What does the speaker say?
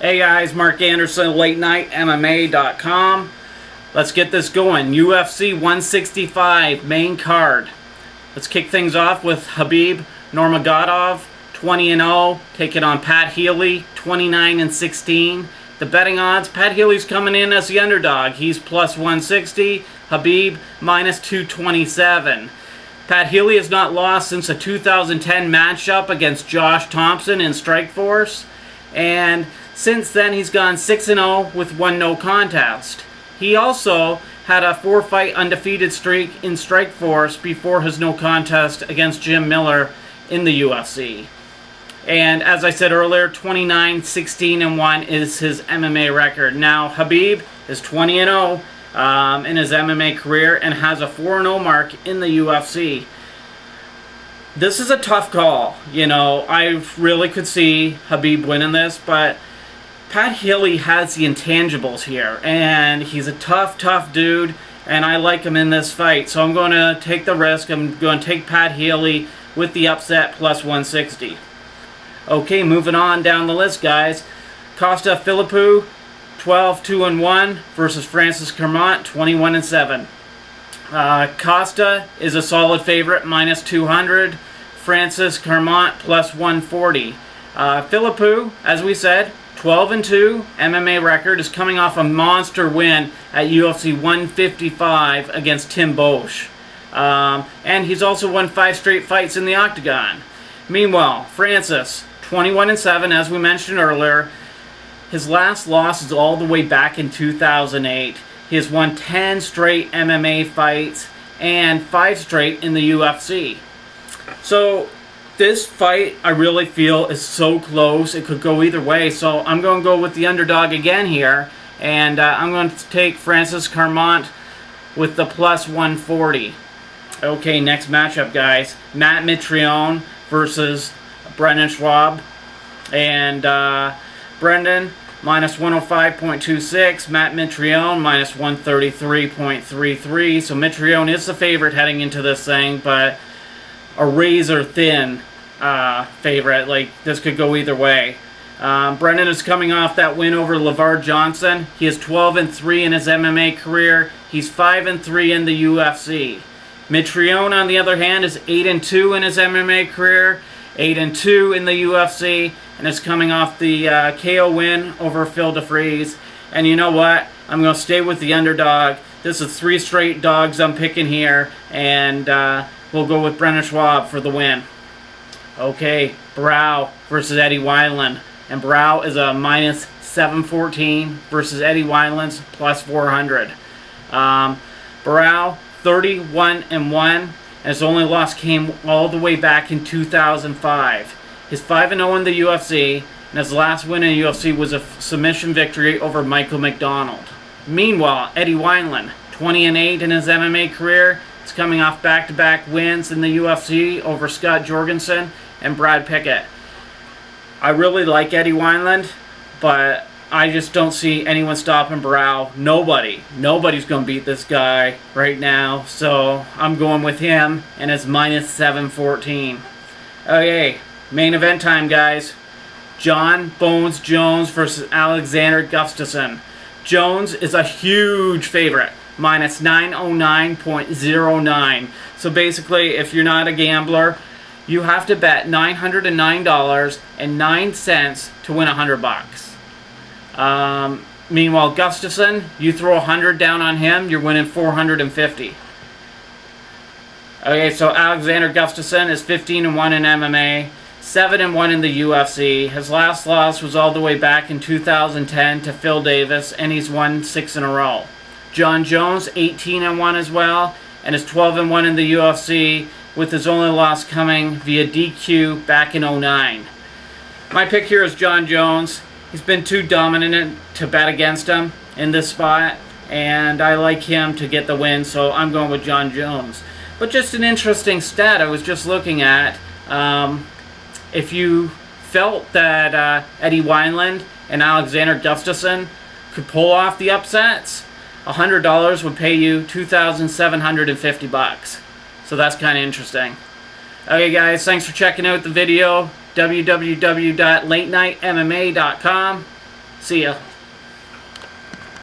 Hey guys, Mark Anderson, LateNightMMA.com. Let's get this going. UFC 165 main card. Let's kick things off with Khabib Nurmagomedov, 20-0, taking on Pat Healy, 29-16. The betting odds, Pat Healy's coming in as the underdog. He's plus 160, Khabib minus 227. Pat Healy has not lost since a 2010 matchup against Josh Thompson in Strikeforce, and since then he's gone 6-0 with one no contest. He also had a 4-fight undefeated streak in Strikeforce before his no contest against Jim Miller in the UFC. And as I said earlier, 29-16-1 is his MMA record. Now Khabib is 20-0 in his MMA career and has a 4-0 mark in the UFC. This is a tough call. You know, I really could see Khabib winning this, but Pat Healy has the intangibles here, and he's a tough dude, and I like him in this fight. So I'm going to take the risk. I'm going to take Pat Healy with the upset plus 160. Okay, moving on down the list, guys. Costa Philippou, 12-2-1 versus Francis Carmont, 21-7. Costa is a solid favorite, minus 200. Francis Carmont plus 140. Philippou, as we said, 12-2 MMA record, is coming off a monster win at UFC 155 against Tim Bosch. And he's also won 5 straight fights in the octagon. Meanwhile, Francis, 21-7, as we mentioned earlier. His last loss is all the way back in 2008. He has won 10 straight MMA fights and 5 straight in the UFC. So this fight, I really feel, is so close. It could go either way. So I'm going to go with the underdog again here. And I'm going to take Francis Carmont with the plus 140. Okay, next matchup, guys. Matt Mitrione versus Brendan Schaub. And Brendan, minus 105.26. Matt Mitrione, minus 133.33. So Mitrione is the favorite heading into this thing, but a razor thin favorite. Like, this could go either way. Brendan is coming off that win over LeVar Johnson. He is 12-3 in his MMA career. He's 5-3 in the UFC. Mitrione, on the other hand, is 8-2 in his MMA career, 8-2 in the UFC, and is coming off the KO win over Phil DeFries. And you know what? I'm going to stay with the underdog. This is 3 straight dogs I'm picking here, and we'll go with Brendan Schaub for the win. Okay, Barão versus Eddie Wineland. And Barão is a minus 714 versus Eddie Wineland's plus 400. Barão, 31-1, and his only loss came all the way back in 2005. He's 5-0 in the UFC, and his last win in the UFC was a submission victory over Michael McDonald. Meanwhile, Eddie Wineland, 20-8 in his MMA career. He's coming off back-to-back wins in the UFC over Scott Jorgensen and Brad Pickett. I really like Eddie Wineland, but I just don't see anyone stopping Barão. Nobody's going to beat this guy right now. So I'm going with him, and it's minus 714. Okay, main event time, guys. John Bones Jones versus Alexander Gustafsson. Jones is a huge favorite, minus 909.09. So basically, if you're not a gambler, you have to bet $909.09 to win $100. Meanwhile, Gustafsson, you throw 100 down on him, you're winning 450. Okay, so Alexander Gustafsson is 15-1 in MMA, 7-1 in the UFC. His last loss was all the way back in 2010 to Phil Davis, and he's won 6 in a row. John Jones, 18-1 as well, and is 12-1 in the UFC, with his only loss coming via DQ back in 2009. My pick here is John Jones. He's been too dominant to bet against him in this spot, and I like him to get the win, so I'm going with John Jones. But just an interesting stat I was just looking at. If you felt that Eddie Wineland and Alexander Gustafsson could pull off the upsets, $100 would pay you $2,750. So that's kind of interesting. Okay guys, thanks for checking out the video. www.latenightmma.com. See ya.